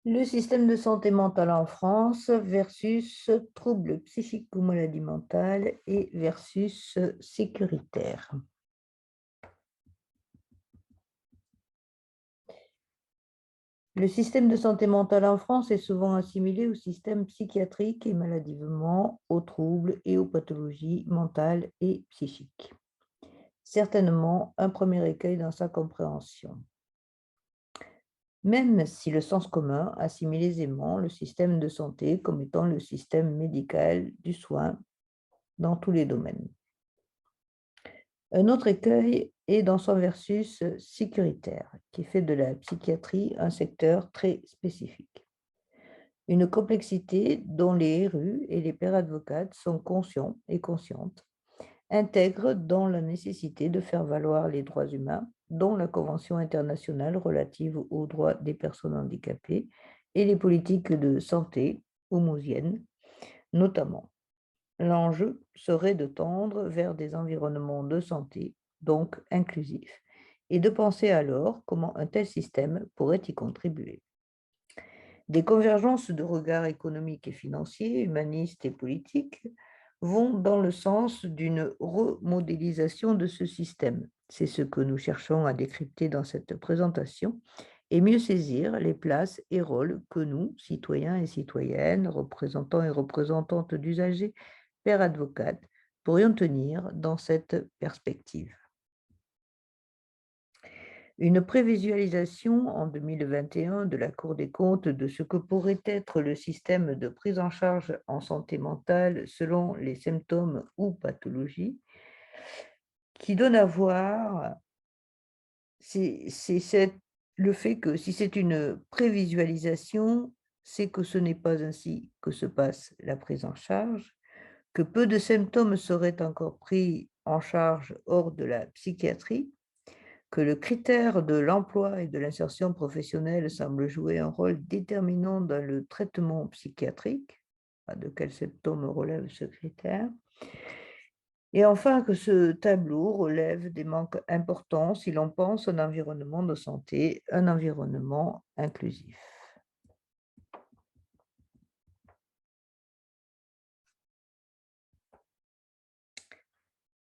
Le système de santé mentale en France versus troubles psychiques ou maladies mentales et versus sécuritaire. Le système de santé mentale en France est souvent assimilé au système psychiatrique et maladivement aux troubles et aux pathologies mentales et psychiques. Certainement un premier écueil dans sa compréhension. Même si le sens commun assimile aisément le système de santé comme étant le système médical du soin dans tous les domaines. Un autre écueil est dans son versus sécuritaire, qui fait de la psychiatrie un secteur très spécifique. Une complexité dont les RU et les pairs advocates sont conscients et conscientes, intègrent dans la nécessité de faire valoir les droits humains, dont la Convention internationale relative aux droits des personnes handicapées et les politiques de santé homosiennes, notamment. L'enjeu serait de tendre vers des environnements de santé, donc inclusifs, et de penser alors comment un tel système pourrait y contribuer. Des convergences de regards économiques et financiers, humanistes et politiques vont dans le sens d'une remodélisation de ce système. C'est ce que nous cherchons à décrypter dans cette présentation et mieux saisir les places et rôles que nous, citoyens et citoyennes, représentants et représentantes d'usagers, pairs advocates, pourrions tenir dans cette perspective. Une prévisualisation en 2021 de la Cour des comptes de ce que pourrait être le système de prise en charge en santé mentale selon les symptômes ou pathologies, qui donne à voir le fait que si c'est une prévisualisation, c'est que ce n'est pas ainsi que se passe la prise en charge, que peu de symptômes seraient encore pris en charge hors de la psychiatrie, que le critère de l'emploi et de l'insertion professionnelle semble jouer un rôle déterminant dans le traitement psychiatrique, de quel symptôme relève ce critère, et enfin que ce tableau relève des manques importants si l'on pense un environnement de santé, un environnement inclusif.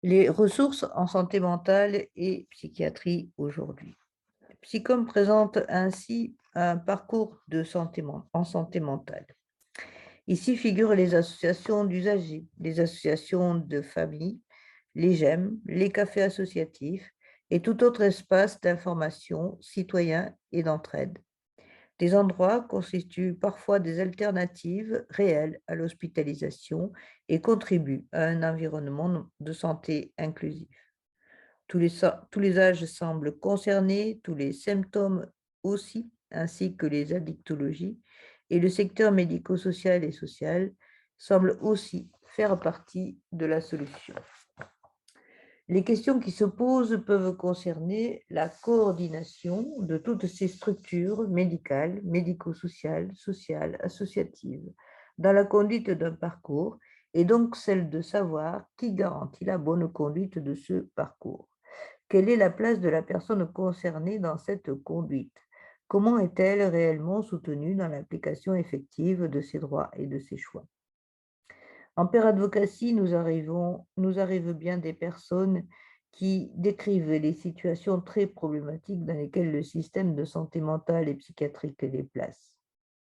Les ressources en santé mentale et psychiatrie aujourd'hui. Psychom présente ainsi un parcours de santé en santé mentale. Ici figurent les associations d'usagers, les associations de familles, les GEM, les cafés associatifs et tout autre espace d'information citoyen et d'entraide. Des endroits constituent parfois des alternatives réelles à l'hospitalisation et contribuent à un environnement de santé inclusif. Tous les âges semblent concernés, tous les symptômes aussi, ainsi que les addictologies, et le secteur médico-social et social semble aussi faire partie de la solution. Les questions qui se posent peuvent concerner la coordination de toutes ces structures médicales, médico-sociales, sociales, associatives, dans la conduite d'un parcours, et donc celle de savoir qui garantit la bonne conduite de ce parcours. Quelle est la place de la personne concernée dans cette conduite? Comment est-elle réellement soutenue dans l'application effective de ses droits et de ses choix? En Pair Advocacy, nous arrivent bien des personnes qui décrivent les situations très problématiques dans lesquelles le système de santé mentale et psychiatrique les place.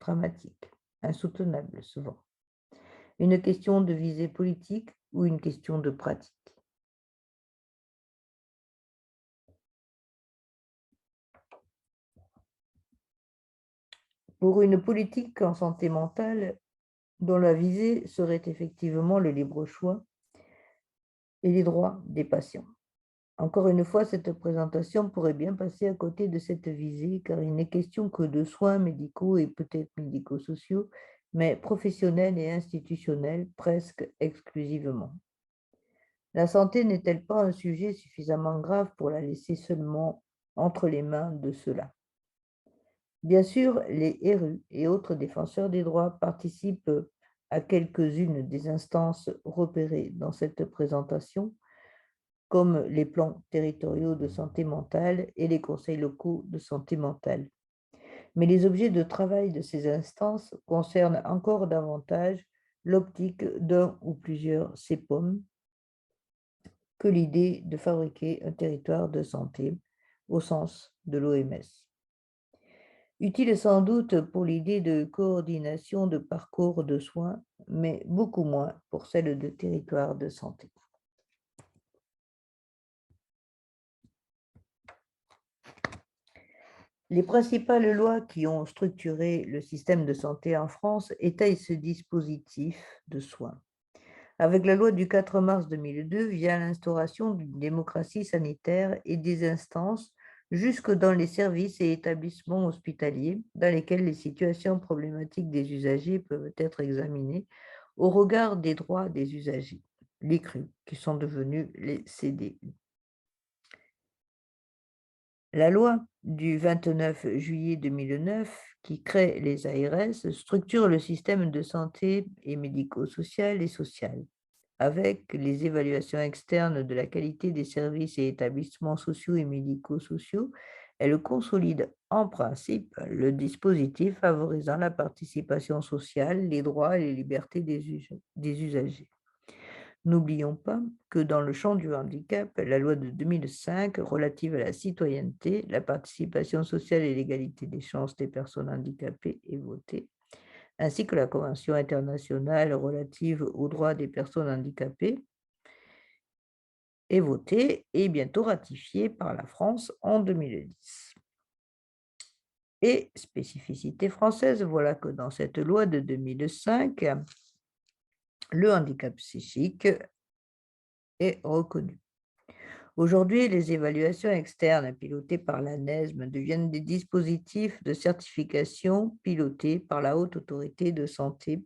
Dramatiques, insoutenables souvent. Une question de visée politique ou une question de pratique. Pour une politique en santé mentale, dont la visée serait effectivement le libre choix et les droits des patients. Encore une fois, cette présentation pourrait bien passer à côté de cette visée, car il n'est question que de soins médicaux et peut-être médico-sociaux, mais professionnels et institutionnels presque exclusivement. La santé n'est-elle pas un sujet suffisamment grave pour la laisser seulement entre les mains de ceux-là? Bien sûr, les RU et autres défenseurs des droits participent à quelques-unes des instances repérées dans cette présentation, comme les plans territoriaux de santé mentale et les conseils locaux de santé mentale. Mais les objets de travail de ces instances concernent encore davantage l'optique d'un ou plusieurs CEPOM que l'idée de fabriquer un territoire de santé au sens de l'OMS. Utile sans doute pour l'idée de coordination de parcours de soins, mais beaucoup moins pour celle de territoire de santé. Les principales lois qui ont structuré le système de santé en France étayent ce dispositif de soins. Avec la loi du 4 mars 2002 vient l'instauration d'une démocratie sanitaire et des instances jusque dans les services et établissements hospitaliers dans lesquels les situations problématiques des usagers peuvent être examinées au regard des droits des usagers, les CRU, qui sont devenus les CDU. La loi du 29 juillet 2009 qui crée les ARS structure le système de santé et médico-social et social, avec les évaluations externes de la qualité des services et établissements sociaux et médico-sociaux. Elle consolide en principe le dispositif favorisant la participation sociale, les droits et les libertés des usagers. N'oublions pas que dans le champ du handicap, la loi de 2005 relative à la citoyenneté, la participation sociale et l'égalité des chances des personnes handicapées est votée, ainsi que la Convention internationale relative aux droits des personnes handicapées est votée et bientôt ratifiée par la France en 2010. Et spécificité française, voilà que dans cette loi de 2005, le handicap psychique est reconnu. Aujourd'hui, les évaluations externes pilotées par l'ANESM deviennent des dispositifs de certification pilotés par la Haute Autorité de Santé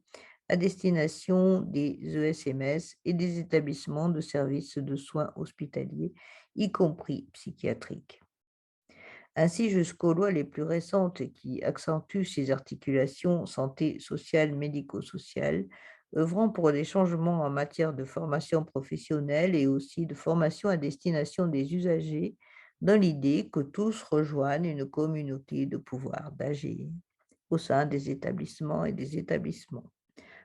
à destination des ESMS et des établissements de services de soins hospitaliers, y compris psychiatriques. Ainsi, jusqu'aux lois les plus récentes qui accentuent ces articulations santé sociale, médico-sociale, œuvrant pour des changements en matière de formation professionnelle et aussi de formation à destination des usagers, dans l'idée que tous rejoignent une communauté de pouvoir d'agir au sein des établissements et des établissements,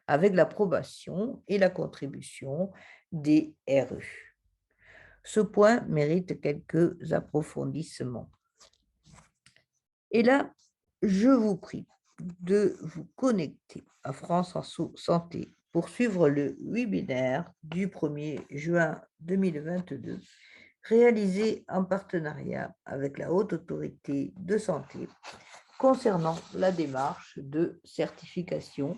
avec l'approbation et la contribution des RU. Ce point mérite quelques approfondissements. Et là, je vous prie de vous connecter à France Santé pour suivre le webinaire du 1er juin 2022, réalisé en partenariat avec la Haute Autorité de Santé concernant la démarche de certification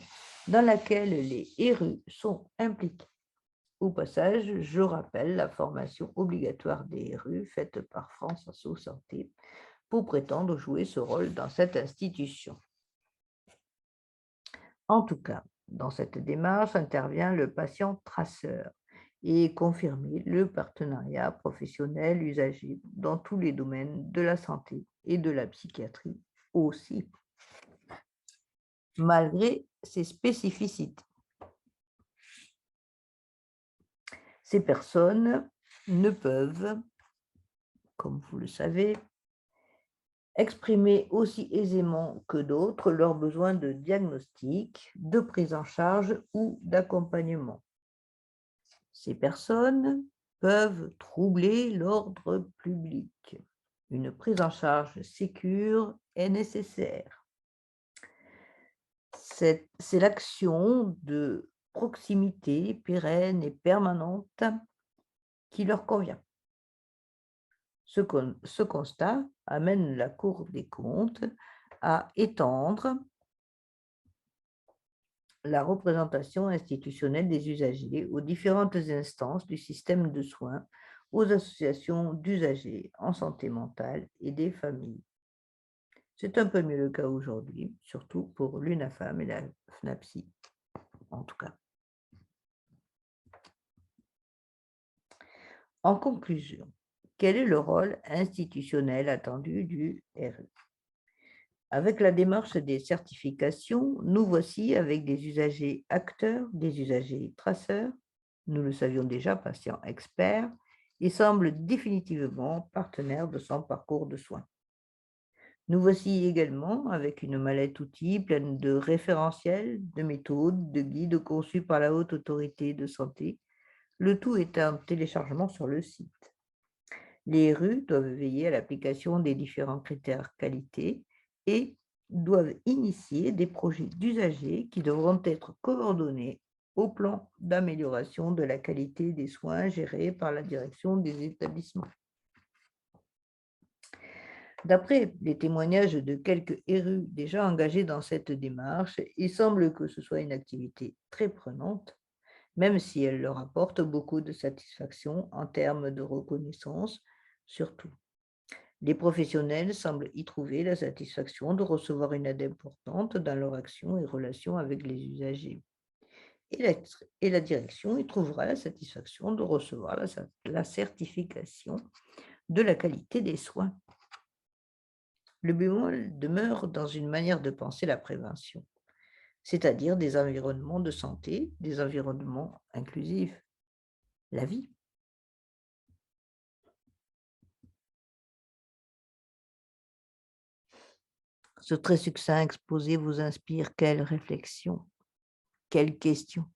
dans laquelle les RU sont impliqués. Au passage, je rappelle la formation obligatoire des RU faite par France Asso Santé pour prétendre jouer ce rôle dans cette institution. En tout cas, dans cette démarche intervient le patient traceur et confirmer le partenariat professionnel usager dans tous les domaines de la santé et de la psychiatrie aussi, malgré ses spécificités. Ces personnes ne peuvent, comme vous le savez, exprimer aussi aisément que d'autres leurs besoins de diagnostic, de prise en charge ou d'accompagnement. Ces personnes peuvent troubler l'ordre public. Une prise en charge sécure est nécessaire. C'est l'action de proximité pérenne et permanente qui leur convient. Ce constat amène la Cour des comptes à étendre la représentation institutionnelle des usagers aux différentes instances du système de soins, aux associations d'usagers en santé mentale et des familles. C'est un peu mieux le cas aujourd'hui, surtout pour l'UNAFAM et la FNAPSI, en tout cas. En conclusion, quel est le rôle institutionnel attendu du RU? Avec la démarche des certifications, nous voici avec des usagers acteurs, des usagers traceurs, nous le savions déjà, patients experts, et semblent définitivement partenaires de son parcours de soins. Nous voici également avec une mallette outils pleine de référentiels, de méthodes, de guides conçus par la Haute Autorité de Santé. Le tout est un téléchargement sur le site. Les RU doivent veiller à l'application des différents critères qualité et doivent initier des projets d'usagers qui devront être coordonnés au plan d'amélioration de la qualité des soins gérés par la direction des établissements. D'après les témoignages de quelques RU déjà engagés dans cette démarche, il semble que ce soit une activité très prenante, même si elle leur apporte beaucoup de satisfaction en termes de reconnaissance, surtout. Les professionnels semblent y trouver la satisfaction de recevoir une aide importante dans leur action et relation avec les usagers. Et la direction y trouvera la satisfaction de recevoir la certification de la qualité des soins. Le bémol demeure dans une manière de penser la prévention, c'est-à-dire des environnements de santé, des environnements inclusifs, la vie. Ce très succinct exposé vous inspire quelle réflexion, quelle question?